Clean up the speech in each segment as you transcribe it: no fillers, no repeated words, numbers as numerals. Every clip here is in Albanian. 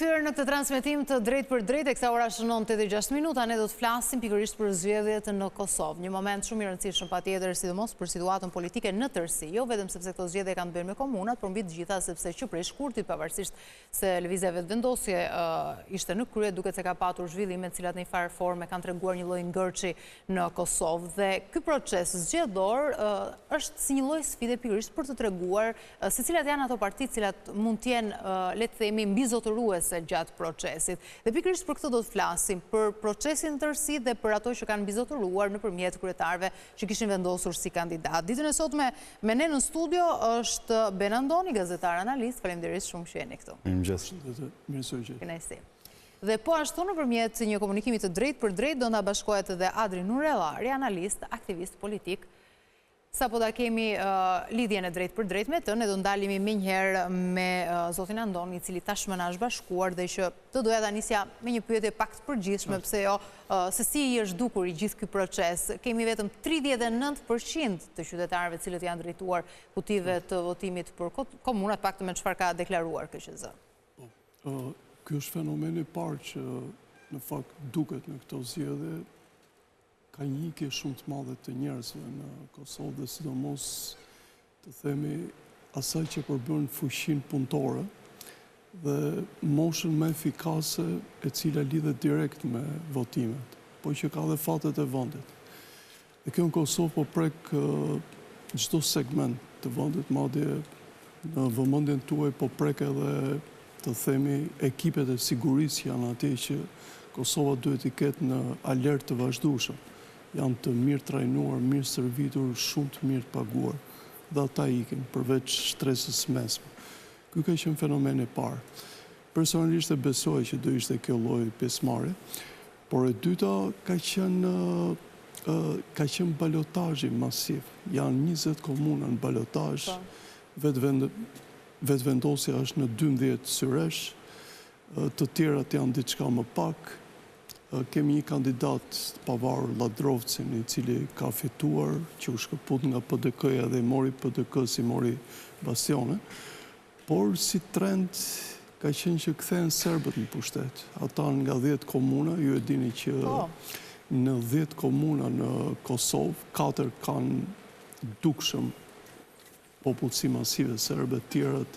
rikthyer në këtë transmetim të drejt për drejt, e kësa ora shënon 8:06 minuta, ne do të flasim pikërisht për zgjedhjet në Kosovë. Një moment shumë i rëndësishëm patjetër, sidomos për situatën politike në tërësi, jo vetëm sepse këto zgjedhje kanë të bëjnë me komunat, por mbi të gjitha sepse që prej shkurtit, pavarësisht se lëvizja vetëvendosje ishte në krye, duket se ka patur zhvillime të cilat në një farë forme kanë treguar një lloj ngërçi në Kosovë. Dhe ky proces zgjedhor është si një lloj sfide pikërisht për të treguar se cilat janë ato partitë cilat mund të jenë, le të themi, mbizotëruese gjatë procesit. Dhe pikërisht për këtë do të flasim, për procesin tërësi dhe për ato që kanë mbizotëruar nëpërmjet kryetarëve që kishin vendosur si kandidat. Ditën e sotme me ne në studio është Ben Andoni, gazetar analist. Faleminderit shumë që jeni këtu. Mirëmëngjes. Dhe po ashtu nëpërmjet një komunikimi të drejtë për drejtë do na bashkohet edhe Adri Nurellari, analist, aktivist politik. Sa po da kemi lidhjen e drejt për drejt me të, ne do ndalimi me njëherë me zotin Andoni, i cili tashmë na është bashkuar dhe që të doja ta nisja me një pyetje pak të përgjithshme, pse jo, se si i është dukur i gjithë ky proces. Kemi vetëm 39% të qytetarëve cilët janë drejtuar kutive të votimit për komunat, paktën me çfarë ka deklaruar KQZ. Ky është fenomeni i parë që në fakt duket në këto zgjedhje. Ka një ikje shumë të madhe të njerëzve në Kosovë dhe sidomos të themi asaj që përbën fuqinë punëtore dhe moshën më efikase e cila lidhet direkt me votimet, po që ka dhe fatet e vendit. Dhe kjo në Kosovë po prek çdo segment të vendit, madje në vëmendjen tuaj po prek edhe të themi ekipet e sigurisë janë atje që Kosova duhet i ketë në alert të vazhdueshëm. Janë të mirë trajnuar, mirë servitur, shumë të mirë paguar, dhe ata ikin, përveç shtresës mesme. Ky ka qenë fenomen e parë. Personalisht e besoj që do ishte kjo lloj pjesëmarrje, por e dyta ka qenë balotazhi masiv. Janë 20 komuna në balotazh, vetëvendosja është në 12 syresh, të tjerat janë diçka më pak. Kemi një kandidat pavarur, Ladrovcin, i cili ka fituar, që u shkëput nga PDK-ja dhe mori PDK si mori bastione, por si trend ka qenë që kthehen serbët në pushtet. Ata nga 10 komuna, ju e dini që në 10 komuna në Kosovë, 4 kanë dukshëm popullsi masive serbe, tjerat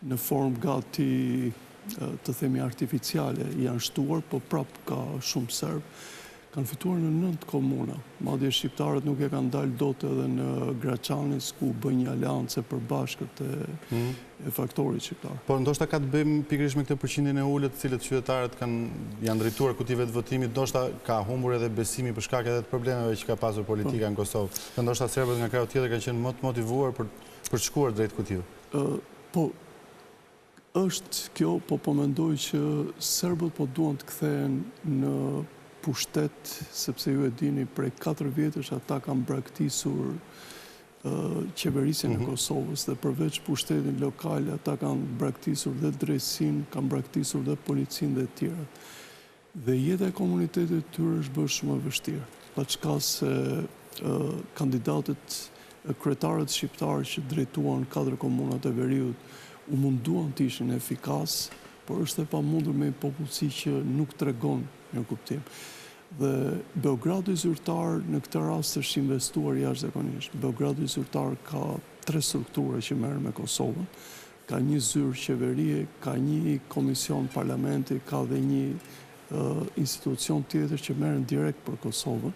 në formë gati të themi artificiale janë shtuar, po prap ka shumë serb. Kanë fituar në 9 komuna. Madje shqiptarët nuk e kanë dalë dot edhe në Graçanis, ku bën një aleancë përbashkët e faktorit shqiptar. Por ndoshta ka të bëjmë pikërisht me këtë përqindjen e ulët, të cilët qytetarët janë drejtuar kutive të votimit, ndoshta ka humbur edhe besimi për shkak edhe të problemeve që ka pasur politika në Kosovë. Ndoshta serbët nga krau tjetër kanë qenë më të motivuar për të shkuar drejt kutive. Po është kjo, po mendoj që serbët po duan të kthehen në pushtet, sepse ju e dini prej 4 vjetësh ata kanë braktisur qeverisjen e Kosovës dhe përveç pushtetin lokal ata kanë braktisur dhe drejtsinë, kanë braktisur dhe policinë dhe tjera. Dhe jeta e komunitetit të tyre është bërë shumë e vështirë. Paçka se kandidatët, kryetarët shqiptarë që drejtuan 4 komunat e veriut u munduan të ishin efikas, por është e pamundur me një popullsi që nuk tregon në kuptim. Dhe Beogradu i zyrtar në këtë rast është investuar jashtëzakonisht. Beogradu i zyrtar ka 3 struktura që merren me Kosovën. Ka një zyrë qeverie, ka një komision parlamenti, ka dhe një institucion tjetër që merren direkt për Kosovën.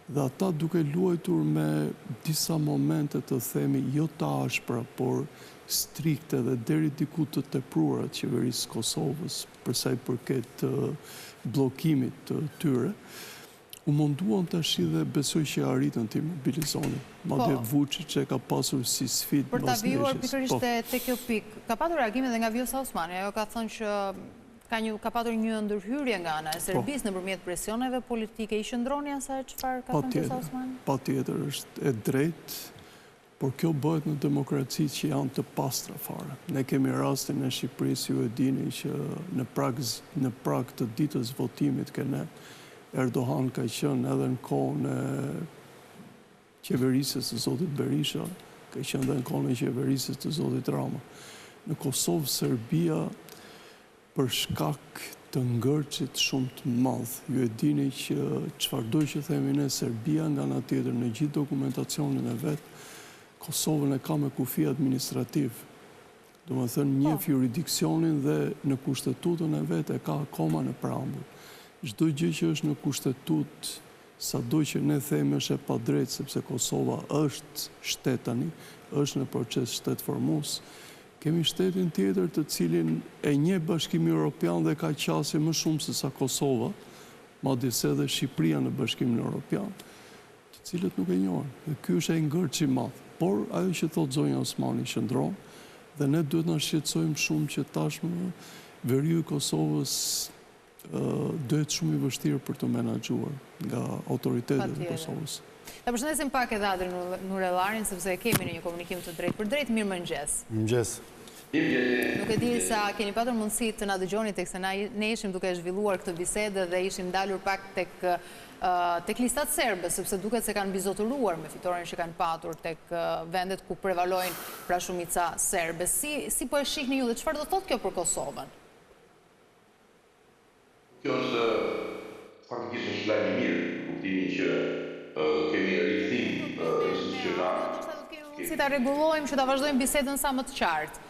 Dhe ata duke luajtur me disa momente të themi jo të ashpra, por strikte dhe deri diku të tepruara të qeverisë Kosovës për sa i përket bllokimit të tyre, u munduan tash dhe besoj që arritën të mobilizonin. Madje Vučić e ka pasur si sfidë për ta vijuar pikërisht te kjo pikë. Ka patur reagime edhe nga Vjosa Osmani, ajo ka thënë që ka patur një ndërhyrje nga ana e Serbisë nëpërmjet presioneve politike. I qëndroni asaj çfarë ka thënë Vjosa Osmani? Patjetër, është e drejtë. Por kjo bëhet në demokraci që janë të pastra fare. Ne kemi rastin e Shqipërisë, ju e dini që në prag të ditës votimit Erdogan ka qenë edhe në kohën e qeverisës të zotit Berisha, ka qenë edhe në kohën e qeverisës të zotit Rama. Në Kosovë, Serbia për shkak të ngërçit shumë të madh. Ju e dini që çfarëdo që themi ne, Serbia nga ana tjetër në gjithë dokumentacionin e vet, Kosovën e ka me kufi administrativ. Domethënë njeh jurisdiksionin dhe në kushtetutën e vet e ka akoma në preambull. Çdo gjë që është në kushtetutë, sado që ne themi është e padrejtë, sepse Kosova është shtet tani, është në proces shtet formues. Kemi shtetin tjetër të cilin e njeh Bashkimi Evropian dhe ka qasje më shumë se sa Kosova, madje se edhe Shqipëria në Bashkimin Evropian, të cilët nuk e njohin. Dhe ky është ai ngërç i madh. Por ajo që thot zonja Osmani qëndron, dhe ne duhet na shqetësojmë shumë që tashmë veriu i Kosovës duhet shumë i vështirë për të menaxhuar nga autoritetet e Kosovës. Ta përshëndesim pak edhe Adri Nurellarin, sepse kemi në një komunikim të drejtë për drejtë. Mirëmëngjes. Mirëmëngjes. Nuk e di sa keni patur mundësi të na dëgjoni, tekse ne ishim duke zhvilluar këtë bisedë dhe ishim dalur pak tek listat serbe, sepse duket se kanë bizoturuar me fitoren që kanë patur tek vendet ku prevalojnë pra shumica serbe. Si po e shihni ju dhe çfarë do thotë kjo për Kosovën? Kjo është faktikisht është lajm i mirë, kuptimi që kemi rikthim institucional. Si ta rregullojmë që ta vazhdojmë bisedën sa më të qartë.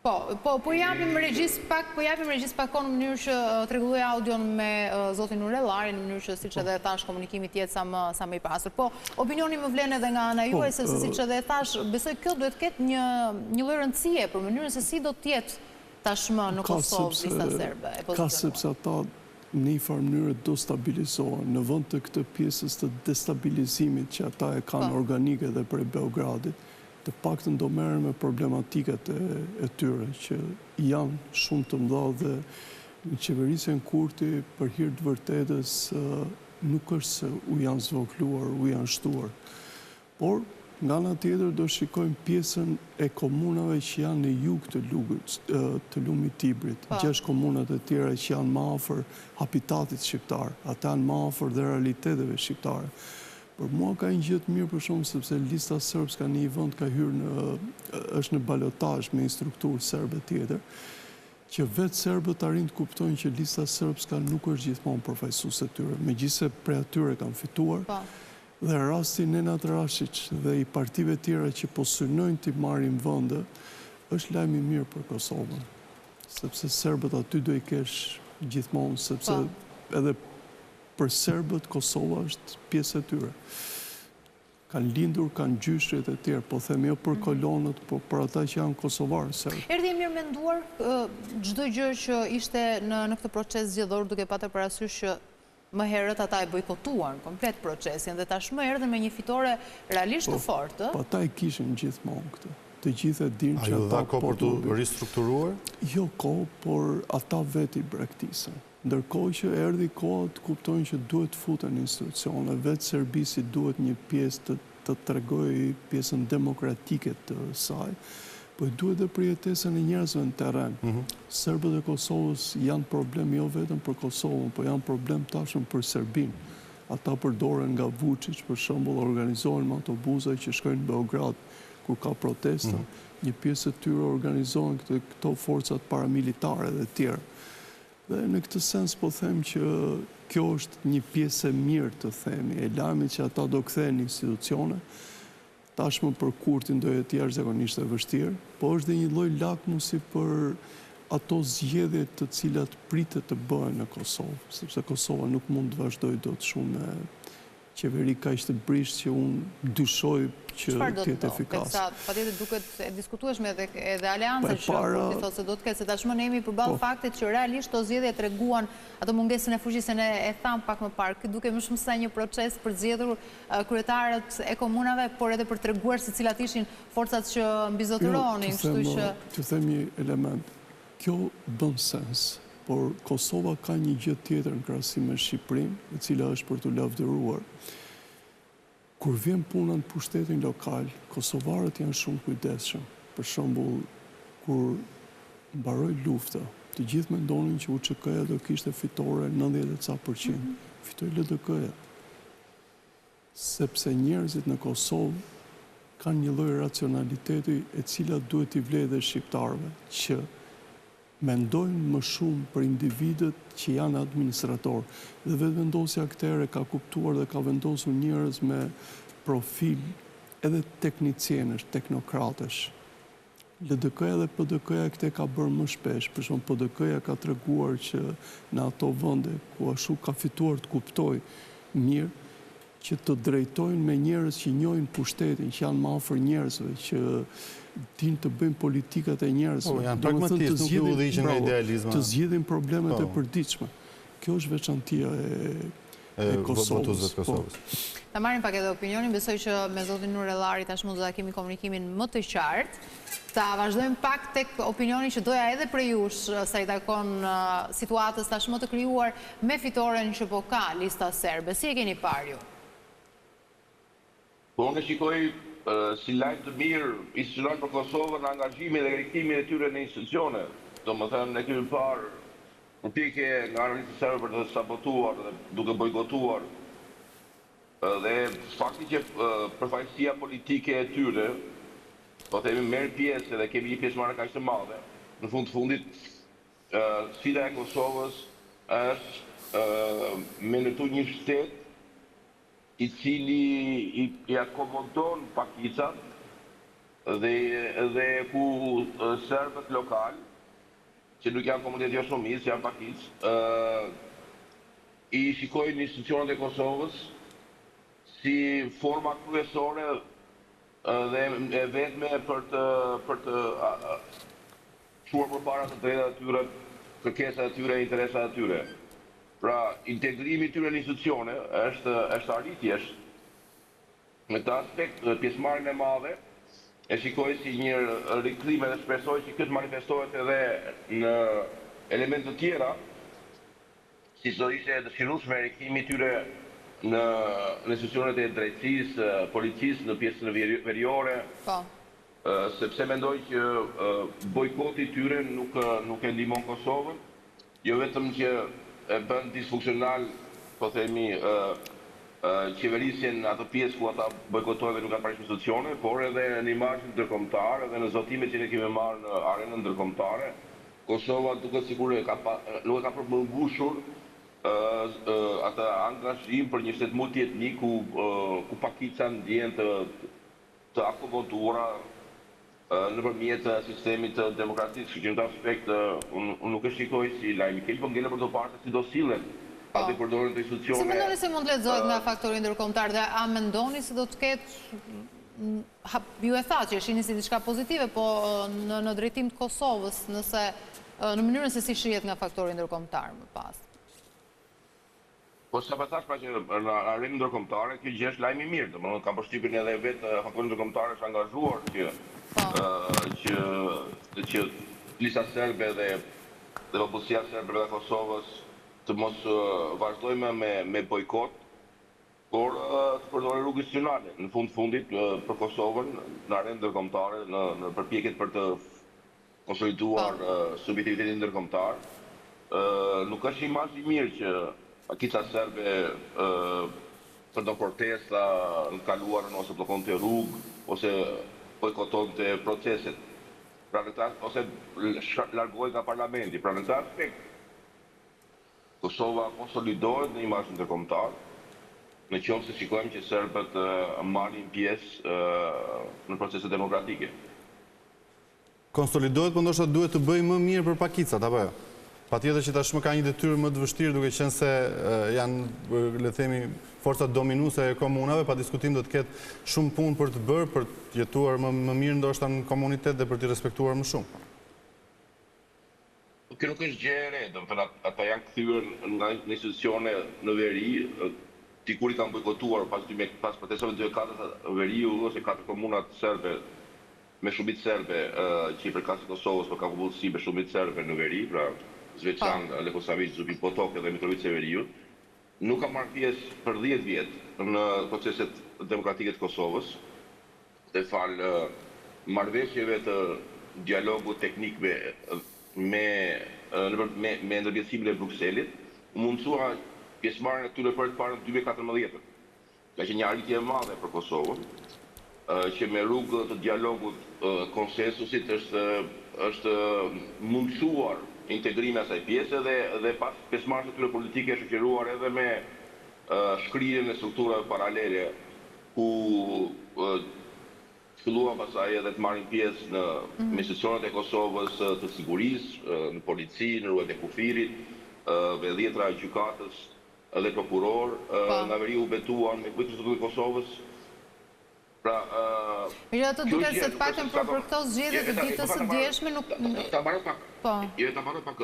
Po japim regjis pak kohë në mënyrë që të rregulloj audion me zotin Nurellarin, në mënyrë që siç edhe thash komunikimi të jetë sa më i pasur. Po opinioni më vlen edhe nga ana juaj, sepse siç edhe thash, besoj kjo duhet të ketë një lloj rëndësie për mënyrën se si do të jetë tashmë në Kosovë lista serbe. Ka sepse ata në një farë mënyrë do stabilizohen në vend të këtë pjesës të destabilizimit që ata e kanë organike dhe prej Beogradit, të paktën do merren me problematikat e tyre që janë shumë të mëdha dhe në qeverisjen Kurti për hir të vërtetës nuk është se u janë zvogluar, u janë shtuar. Por nga ana tjetër do shikojmë pjesën e komunave që janë në jug të lumit Tibrit, 6 komunat e tjera që janë më afër habitatit shqiptar, ata janë më afër dhe realiteteve shqiptare. Për mua ka një gjë të mirë për shumë, sepse lista sërbska në një vend ka hyrë është në balotazh me një strukturë serbe tjetër, që vetë serbët arrin të kuptojnë që lista sërbska nuk është gjithmonë përfaqësuese e tyre, megjithëse prej atyre kanë fituar. Dhe rasti Nenad Rashić dhe i partive tjera që po synojnë të marrin vende, është lajm i mirë për Kosovën, sepse serbët aty do i kesh gjithmonë, sepse edhe për serbët Kosova është pjesë e tyre. Kanë lindur, kanë gjyshjet e tjerë, po them jo për kolonët, po për ata që janë kosovarë serbë. Erdhi mirë menduar çdo gjë që ishte në këtë proces zgjedhor, duke patur parasysh që më herët ata e bojkotuan komplet procesin dhe tashmë erdhën me një fitore realisht të fortë. Po ata e kishin gjithmonë këtë. Të gjithë e dinë që ata... A ju dha kohë për të ristrukturuar? Jo kohë, por ata vetë i braktisën. Ndërkohë që erdhi koha të kuptojnë që duhet të futen institucione, vetë Serbisi duhet një pjesë të tregojë pjesën demokratike të saj, po duhet dhe përjetesën e njerëzve në terren. Serbët e Kosovës janë problem jo vetëm për Kosovën, po janë problem tashmë për Serbinë. Ata përdoren nga Vučić, për shembull, organizohen me autobusa që shkojnë në Beograd kur ka protesta. Një pjesë e tyre organizohen këto forcat paramilitare dhe tjerë. Dhe në këtë sens po them që kjo është një pjesë e mirë të themi, e lajmit që ata do kthehen institucione, tashmë për Kurtin do jetë jashtëzakonisht e vështirë, po është dhe një lloj lakmusi për ato zgjedhje të cilat pritet të bëhen në Kosovë, sepse Kosova nuk mund të vazhdojë dot shumë me qeveri kaq të brisht që unë dyshoj që të jetë efikase. Patjetër duket e diskutueshme edhe aleanca që Kurti thotë se do të ketë, se tashmë ne jemi përballë faktit që realisht to zgjedhje treguan ato mungesën e fuqisë, ne e tham pak më parë, ky duket më shumë se një proces për zgjedhur kryetarët e komunave, por edhe për treguar se cilat ishin forcat që mbizoturonin, kështu që të them një element. Kjo bën sens. Por Kosova ka një gjë tjetër në krahasim me Shqipërinë, e cila është për të lavdëruar. Kur vjen puna në pushtetin lokal, kosovarët janë shumë kujdesshëm. Për shembull, kur mbaroi lufta, të gjithë mendonin që UÇK-ja do kishte fitore 90%. Fitoi LDK-ja. Sepse njerëzit në Kosovë kanë një lloj racionaliteti e cila duhet i vlejë dhe shqiptarëve, që mendojnë më shumë për individët që janë administrator. Dhe vetë vendosja këtere ka kuptuar dhe ka vendosur njerëz me profil edhe teknicienesh, teknokratesh. LDK-ja dhe PDK-ja këte ka bërë më shpesh, për shumë PDK-ja ka treguar që në ato vënde ku ashtu ka fituar të kuptoj mirë, që të drejtojnë me njerëz që njojnë pushtetin, që janë më afër njerëzve, që din të bëjmë politikat e njerëzve. Janë pragmatistë, nuk u udhëhiqen nga idealizma. Të zgjidhin problemet e përditshme. Kjo është veçantia e Kosovës. Ta marrim pak edhe opinionin, besoj që me zotin Nur Ellari tashmë do ta kemi komunikimin më të qartë. Ta vazhdojmë pak tek opinioni që doja edhe për jush sa i takon situatës tashmë të krijuar me fitoren që po ka lista serbe. Si e keni parë ju? Po unë shikoj si lajm të mirë institucional për Kosovën, angazhimin dhe riktimin e tyre në institucione. Domethënë ne kemi parë përpjekje nga analistë serbe për të sabotuar dhe duke bojkotuar. Dhe fakti që përfaqësia politike e tyre, po themi merr pjesë dhe kemi një pjesëmarrje kaq të madhe, në fund të fundit sfida e Kosovës është me ndërtu një shtet i cili i akomodon pakicat dhe ku serbët lokal, që nuk janë komunitet jo shumicë, janë pakicë, i shikojnë institucionet e Kosovës si forma kryesore dhe e vetme për të çuar përpara të drejtat e tyre, kërkesat e tyre, interesat e tyre. Pra, integrimi i tyre në institucione është arritjesh. Në këtë aspekt, pjesëmarrjen e madhe e shikoj si një rikthim dhe shpresoj që këtë manifestohet edhe në elemente të tjera, si do ishte dëshirueshme rikthimi i tyre në institucionet e drejtësisë, policisë, në pjesën veriore, sepse mendoj që bojkoti i tyre nuk e ndihmon Kosovën, jo vetëm që e bën disfunksional, po themi, qeverisjen atë pjesë ku ata bojkotojnë dhe nuk kanë parë institucione, por edhe në imazhin ndërkombëtar dhe në zotimet që ne kemi marrë në arenën ndërkombëtare, Kosova duket sikur nuk e ka përmbushur atë angazhim për një shtet multietnik ku pakica ndjen të akomoduara nëpërmjet sistemit demokratik. Që në këtë aspekt unë nuk e shikoj si lajm i keq, por ngelen për të parë si do sillen atë përdoren të institucione. Si mendoni se mund të lexohet nga faktori ndërkombëtar dhe a mendoni se do të ketë ju e tha që shihni si diçka pozitive, po në drejtim të Kosovës, nëse në mënyrën se si shihet nga faktori ndërkombëtar më pas? Po sa pa thash pra që në arenën ndërkombëtare kjo gjë është lajm i mirë, domethënë ka përshtypjen edhe vetë faktori ndërkombëtar është angazhuar që lista serbe dhe popullsia serbe dhe Kosovës të mos vazhdojmë me bojkot, por të përdorë rrugë institucionale. Në fundit për Kosovën në arenën ndërkombëtare, në përpjekjet për të konsoliduar subjektivitetin ndërkombëtar, nuk është imazh i mirë që pakica serbe për do protesta në kaluarën ose bllokonte rrugë ose bojkotonte proceset. Pra në këtë ose largohej nga parlamenti. Pra në këtë aspekt Kosova konsolidohet në imazhin ndërkombëtar, në qoftë se shikojmë që serbët marrin pjesë në procese demokratike. Konsolidohet, por ndoshta duhet të bëjë më mirë për pakicat, apo jo? Patjetër që tashmë ka një detyrë më të vështirë, duke qenë se janë, le të themi, forcat dominuese e komunave, pa diskutim do të ketë shumë punë për të bërë, për të jetuar më mirë ndoshta në komunitet dhe për të respektuar më shumë. Kjo nuk është gjë e re, domethënë ata janë kthyer nga institucione në veri, dikur i kanë bojkotuar pas protestave të 4 veriu ose 4 komunat serbe me shumicë serbe që i përkasin Kosovës, por ka popullsi me shumicë serbe në veri, pra Zveçan, Leposavić, Zupi Potok dhe Mitrovica e Veriut, nuk ka marrë pjesë për 10 vjet në proceset demokratike të Kosovës, dhe falë marrëveshjeve të dialogu teknik me ndërmjetësimin e Brukselit, u mundsua pjesëmarrjen e tyre për të parë në 2014. Ka qenë një arritje e madhe për Kosovën. që me rrugë të dialogut konsensusit është mundësuar integrimi asaj pjese dhe pas pjesëmarrjes së tyre politike shoqëruar edhe me shkrirjen e strukturave paralele ku filluan pasaj edhe të marrin pjesë në institucionet e Kosovës të sigurisë, në polici, në ruajtjen e kufirit, me dhjetra gjykatës dhe prokuror, nga veri u betuan me kujtës të Kosovës. Pra, mirë, ato duket se të paktën për këto zgjedhje të ditës së djeshme nuk... Ta mbaroj pak. Ta mbaroj pak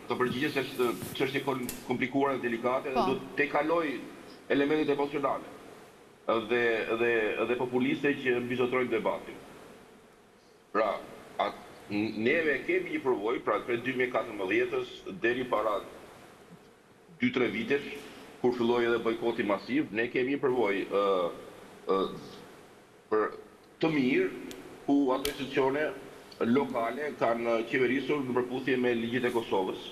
të përgjigjes se është çështje komplikuar dhe delikate dhe do të kaloj elementet emocionale dhe populiste që mbizotrojnë debatin. Pra, neve kemi një përvojë, pra prej 2014-ës deri para 2-3 vitesh, kur filloi edhe bojkoti masiv, ne kemi një përvojë për të mirë ku ato institucione lokale kanë qeverisur në përputhje me ligjet e Kosovës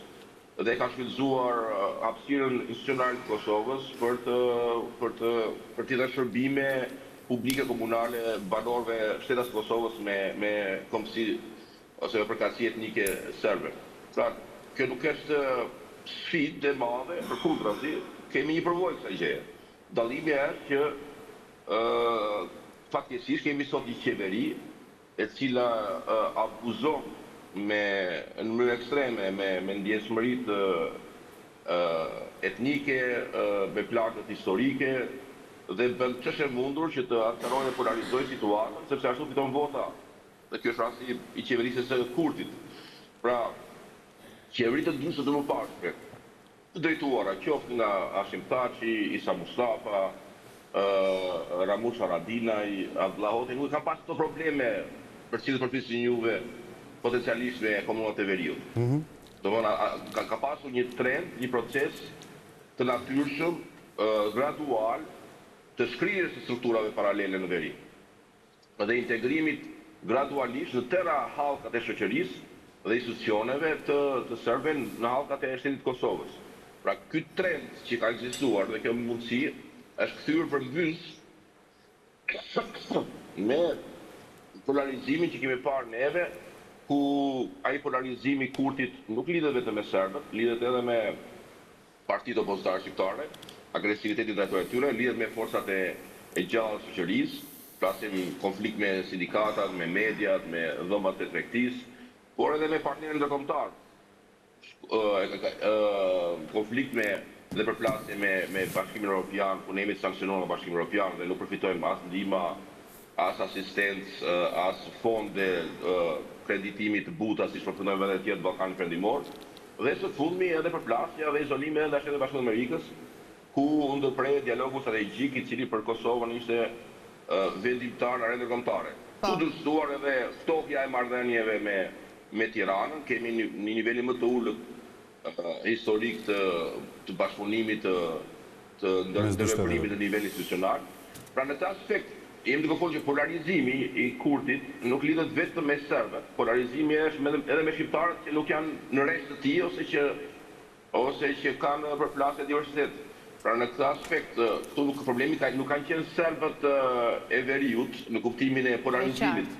dhe kanë shfrytzuar hapësirën institucionale të Kosovës për të dhënë shërbime publike komunale banorëve shtetas Kosovës me komsi ose me përkatësi etnike serbe. Pra, kjo nuk është sfidë e madhe, përkundrazi, kemi një përvojë kësaj gjëje. Dallimi është që fatkesisht kemi sot një qeveri e cila abuzon në mënyrë ekstreme me ndjenshmërit etnike, me plagët historike dhe bën ç'është e mundur që të alterojë dhe polarizojë situatën, sepse ashtu fiton vota. Dhe kjo është rasti i qeverisë së Kurtit. Pra, qeveritë të ndryshme të mëparshme, të drejtuara qoftë nga Hashim Thaçi, Isa Mustafa, Ramush Haradinaj, Abdullahoti, nuk kanë pas këto probleme për cilët përpisin juve potencialisht me komunat e veriut. Ka pasur një trend, një proces të natyrshëm, gradual, të shkrirjes së strukturave paralele në veri. Dhe integrimit gradualisht në tëra hallkat e shoqërisë dhe institucioneve të serbe në hallkat e shtetit Kosovës. Pra, ky trend që ka ekzistuar dhe kjo mundësi është kthyer përmbys me polarizimin që kemi parë neve, ku ai polarizimi i Kurtit nuk lidhet vetëm me serbët, lidhet edhe me partitë opozitare shqiptare, agresivitetin drejtuar tyre, lidhet me forcat e gjalla të shoqërisë, flasim konflikt me sindikatat, me mediat, me dhëmat e tregtisë, por edhe me partnerë ndërkombëtar. Konflikt dhe përplasje me Bashkimin Evropian, ku ne jemi të sanksionuar nga Bashkimi Evropian dhe nuk përfitojmë as ndihmë, as asistencë, as fonde kreditimi të buta siç përfundojnë vendet tjera të Ballkanit Perëndimor. Dhe së fundmi edhe përplasja dhe izolimi edhe nga Shtetet Bashkuara të Amerikës, ku ndërprej dialogu strategjik i cili për Kosovën ishte vendimtar në arendë ndërkombëtare. Tu dështuar edhe ftokja e marrëdhënieve me Tiranën, kemi një nivelin më të ulët historik të bashkëpunimit të ndërveprimit të nivel institucional. Pra në këtë aspekt, jemi duke folur që polarizimi i Kurtit nuk lidhet vetëm me serbët. Polarizimi është edhe me shqiptarët që nuk janë në rresht të tij ose që kanë përplasje diversitet. Pra në këtë aspekt, këtu problemi nuk kanë qenë serbët e veriut në kuptimin e polarizimit.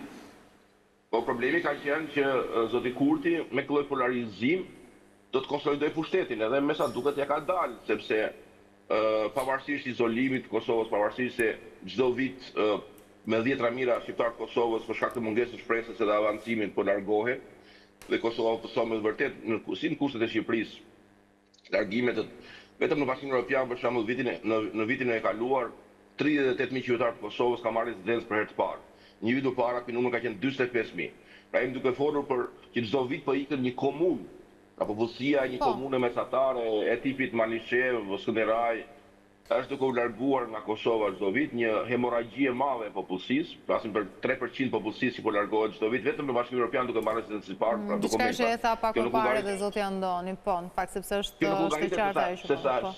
Po problemi ka qenë që zoti Kurti me këtë polarizim do të konsolidoj pushtetin, edhe me sa duket ja ka dalë, sepse pavarësisht izolimit të Kosovës, pavarësisht se çdo vit me 10 mijëra shqiptarë të Kosovës për shkak të mungesës shpresës edhe avancimit po largohen, dhe Kosova pëson me vërtet në kushtet e Shqipërisë, largimet vetëm në Bashkimin Evropian për shembull në vitin e kaluar 38.000 qytetarë të Kosovës ka marrë rezidencë për herë të parë. Një vit më parë ky numër ka qenë 45.000. Pra jemi duke folur për që çdo vit po ikën një komunë. Pra popullsia një komune mesatare e tipit Manishev, Skënderaj, është duke u larguar nga Kosova çdo vit, një hemorragji e madhe e popullsisë, flasim për 3% popullsisë që po largohet çdo vit vetëm në Bashkimin Evropian duke marrë rezidencë parë, pra dokumenta. Diçka që e tha pak më parë dhe zoti Andoni, po, në fakt sepse është qartë ajo.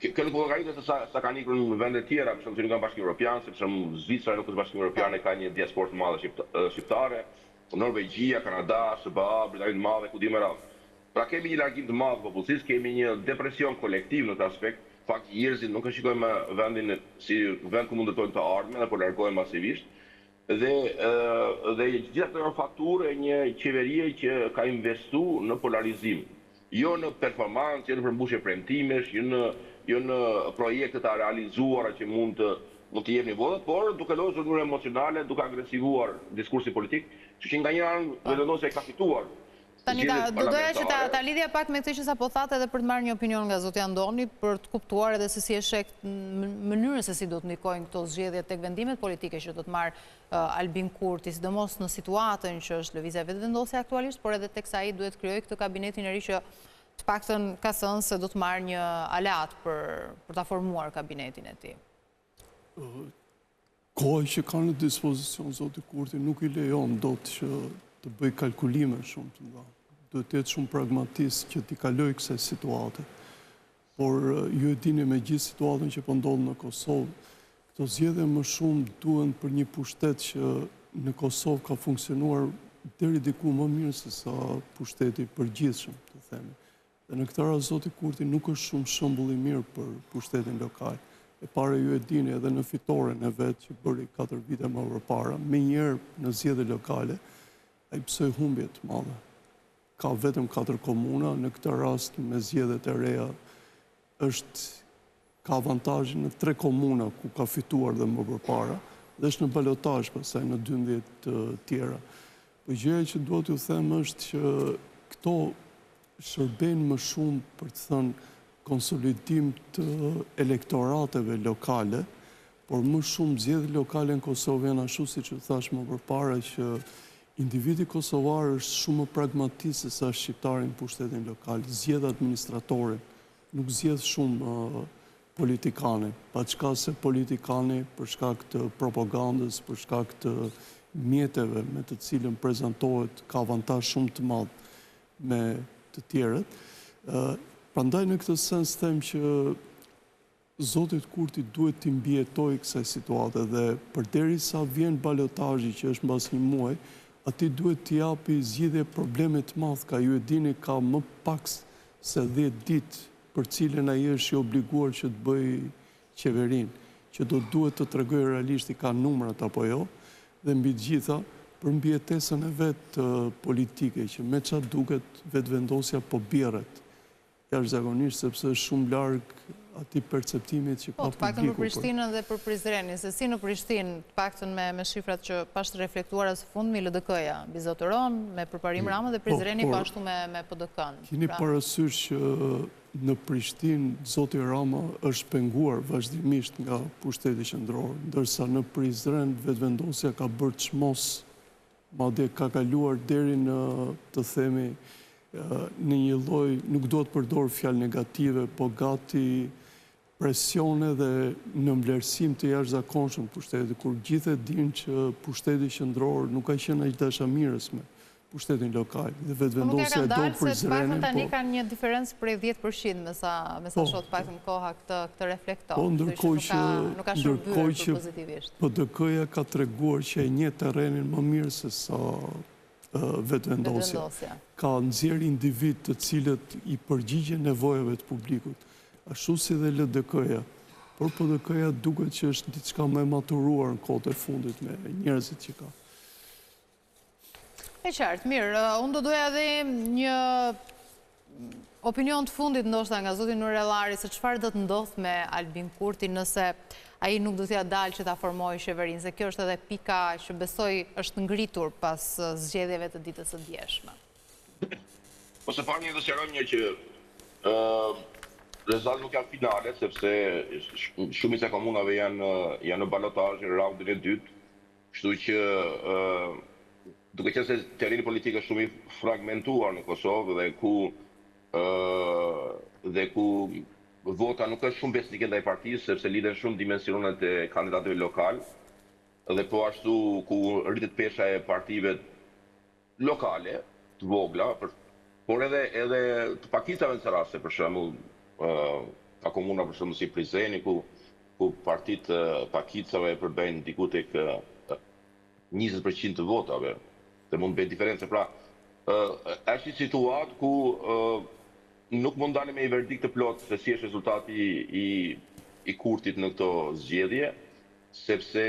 Kjo nuk llogaritet se sa kanë ikur në vende tjera, për shembull që nuk kanë Bashkimin Evropian, sepse Zvicra nuk është Bashkimi Evropian, ka një diasporë të madhe shqiptare, Norvegjia, Kanada, SBA, Britania e Madhe, ku di më radh. Pra kemi një largim të madh të popullsisë, kemi një depresion kolektiv në këtë aspekt. Fakt njerëzit nuk e shikojnë vendin si vend ku mund të jetojnë të ardhmen, por largohen masivisht. dhe gjitha këto fakturë e një qeverie që ka investu në polarizim. Jo në performancë, jo në përmbushje premtimesh, jo në projekte të realizuara që mund të jepni votat, por duke lojë në mënyrë emocionale, duke agresivuar diskursi politik, që nga një anë vendosja e ka fituar. Tani do doja që ta lidhja pak me këtë që sa po thatë edhe për të marrë një opinion nga zoti Andoni, për të kuptuar edhe se si e shek mënyrën se si do të ndikojnë këto zgjedhje tek vendimet politike që do të marrë Albin Kurti, sidomos në situatën që është lëvizja vetëvendosja aktualisht, por edhe teksa ai duhet krijojë këtë kabinetin e ri që të paktën ka thënë se do të marrë një alat për ta formuar kabinetin e tij. Kohë që ka në dispozicion zoti Kurti nuk i lejon dot që të bëj kalkulime shumë të mëdha. Duhet të jetë shumë pragmatist që t'i kaloj kësaj situate. Por ju e dini me gjithë situatën që po ndodh në Kosovë, këto zgjedhje më shumë duhen për një pushtet që në Kosovë ka funksionuar deri diku më mirë se sa pushteti i përgjithshëm, të themi. Dhe në këtë rast zoti Kurti nuk është shumë shembull i mirë për pushtetin lokal. E para ju e dini edhe në fitoren e vet që bëri 4 vite më përpara, menjëherë në zgjedhje lokale ai psoi humbje të madhe. Ka vetëm 4 komuna, në këtë rast me zgjedhjet e reja ka avantazhin në 3 komuna ku ka fituar dhe më përpara, dhe është në balotazh pastaj në 12 të tjera. Po gjëja që duhet t'ju them është që këto shërbejnë më shumë për të thënë konsolidim të elektorateve lokale, por më shumë zgjedhjet lokale në Kosovë janë ashtu siç u thash më përpara që individi kosovar është shumë më pragmatist se sa shqiptari në pushtetin lokal. Zgjedh administratorin, nuk zgjedh shumë politikane. Pa çka se politikani për shkak të propagandës, për shkak të mjeteve me të cilën prezantohet ka avantazh shumë të madh me të tjerët. Prandaj në këtë sens them që zotit Kurti duhet t'i mbijetojë kësaj situate dhe përderisa vjen balotazhi që është mbas një muaji, ati duhet t'i japi zgjidhje probleme të madh, ka ju e dini ka më pak se 10 ditë për cilën ai është i obliguar që të bëj qeverinë, që duhet të tregoj realisht i ka numrat apo jo, dhe mbi të gjitha për mbijetesën e vet politike, që me çfarë duket vetëvendosja po bjerret. Jashtëzakonisht sepse është shumë larg atij perceptimit që ka publiku. Po, të paktën për Prishtinën dhe për Prizrenin, se si në Prishtinë, të paktën me shifrat që pas të reflektuara së fundmi, LDK-ja bizotëron me përparim Rama dhe Prizreni po ashtu me PDK-n. Keni parasysh që në Prishtinë zoti Rama është penguar vazhdimisht nga pushteti qendror, ndërsa në Prizren vetëvendosja ka bërë çmos, madje ka kaluar deri në, të themi, në një lloj, nuk do të përdor fjalë negative, po gati presione dhe në vlerësim të jashtëzakonshëm pushtetit, kur gjithë e dinë që pushteti qendror nuk ka qenë aq dashamirës me pushtetin lokal dhe vetëvendosja do Prizrenin. Se tani kanë një diferencë prej 10% me sa shoh të paktën koha këtë reflekton. Po nuk ka shërbyer për pozitivisht. PDK-ja ka treguar që e njeh terrenin më mirë se sa vetëvendosja. Ka nxjerrë individ të cilët i përgjigjen nevojave të publikut, ashtu si dhe LDK-ja. Por PDK-ja duket që është diçka më e maturuar në kohët e fundit me njerëzit që ka. E qartë, mirë. Unë do doja edhe një opinion të fundit ndoshta nga zoti Nurellari se çfarë do të ndodh me Albin Kurti nëse ai nuk do t'ja dalë që ta formojë qeverinë, se kjo është edhe pika që besoj është ngritur pas zgjedhjeve të ditës së djeshme. Po së pari do të sqarojmë një që rezultatet nuk janë finale, sepse shumica e komunave janë në balotazh në raundin e dytë, kështu që duke qenë se terreni politik është shumë i fragmentuar në Kosovë dhe ku vota nuk është shumë besnike ndaj partisë, sepse lidhen shumë dimensionet e kandidatëve lokal, dhe po ashtu ku rritet pesha e partive lokale, të vogla, por edhe të pakicave në raste, për shembull, ka komuna për shembull si Prizreni, ku partitë pakicave përbëjnë diku tek 20% të votave, dhe mund bëjë diferencë. Pra, është një situatë ku nuk mund dalim me i verdikt të plot se si është rezultati i Kurtit në këto zgjedhje, sepse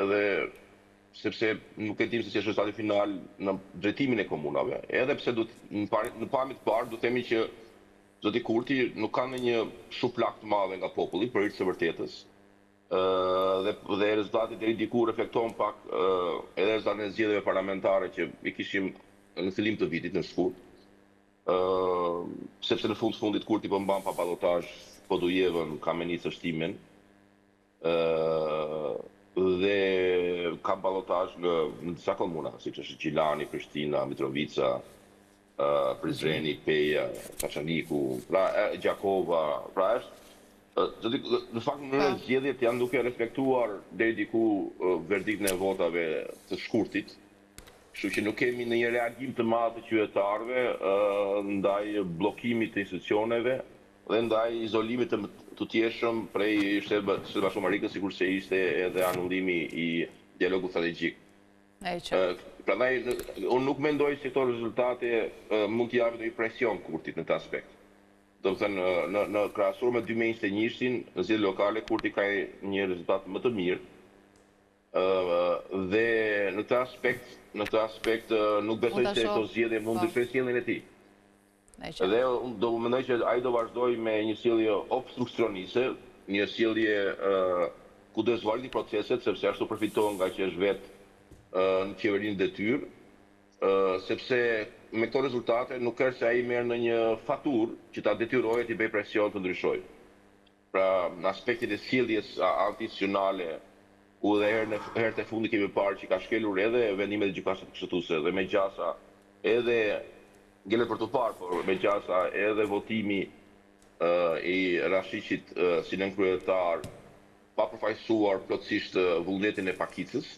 edhe sepse nuk e dim se si është rezultati final në drejtimin e komunave, edhe pse në pamje të parë do themi që zoti Kurti nuk ka një shuplak të madhe nga populli për hir të së vërtetës. Dhe rezultati deri diku reflekton pak edhe rezultatin e zgjedhjeve parlamentare që i kishim në fillim të vitit në shkurt. Sepse në fundit Kurti po mban pa ballotazh Podujevën, Kamenicën, Shtimen. Dhe ka ballotazh në disa komuna, siç është Gjilani, Prishtina, Mitrovica, Prizreni, Peja, Çaçaniku, Gjakova, në fakt në zgjedhjet janë duke respektuar deri diku verdiktin e votave të shkurtit, kështu që nuk kemi ndonjë reagim të madh të qytetarëve ndaj bllokimit të institucioneve dhe ndaj izolimit të tjeshëm prej Shtetit Bashkuar Amerikës, sikur se ishte edhe anullimi i dialogut strategjik. Prandaj unë nuk mendoj se këto rezultate mund të japin një presion Kurtit në këtë aspekt. Do të thënë në krahasuar me 2021-shin, në zgjedhjet lokale Kurti ka një rezultat më të mirë. Dhe në këtë aspekt nuk besoj se këto zgjedhje mund të ndryshojnë sjelljen e tij. Dhe do mendoj që ai do vazhdoj me një sjellje obstruksioniste, një sjellje ku do zvarri proceset, sepse ashtu përfiton nga që është vetë në qeverinë detyrë, sepse me këto rezultate nuk është se ai merr në një faturë që ta detyrojë të bëjë presion të ndryshojë. Pra, në aspektin e sjelljes anti-institucionale, ku dhe herët e fundit kemi parë që ka shkelur edhe vendimet e gjykatës së kushtetuese dhe me gjasa edhe ngjelet për të parë, por me gjasa edhe votimi i Rashiqit si nënkryetar pa përfaqësuar plotësisht vullnetin e Pakicës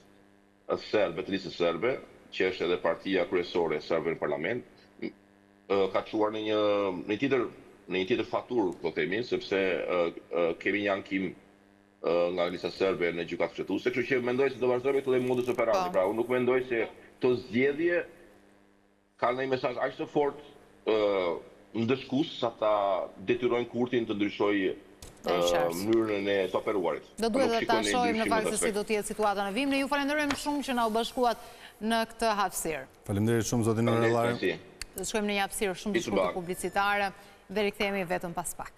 serbe, të listës serbe, që është edhe partia kryesore e serbëve në parlament, ka çuar në një tjetër faturë, po themi, sepse kemi një ankim nga lista serbe në gjykatë kushtetuese, kështu që mendoj se do vazhdojmë me këtë modus operandi. Pra, unë nuk mendoj se këto zgjedhje kanë një mesazh aq të fortë ndëshkues sa ta detyrojnë Kurtin të ndryshojë mënyrën e të operuarit. Do duhet të ta shohim në fakt se si do të jetë situata në vim. Ne ju falenderojmë shumë që na u bashkuat në këtë hapësirë. Faleminderit shumë zotin Orellari. Do shkojmë në një hapësirë shumë të shkurtër publicitare dhe rikthehemi vetëm pas pak.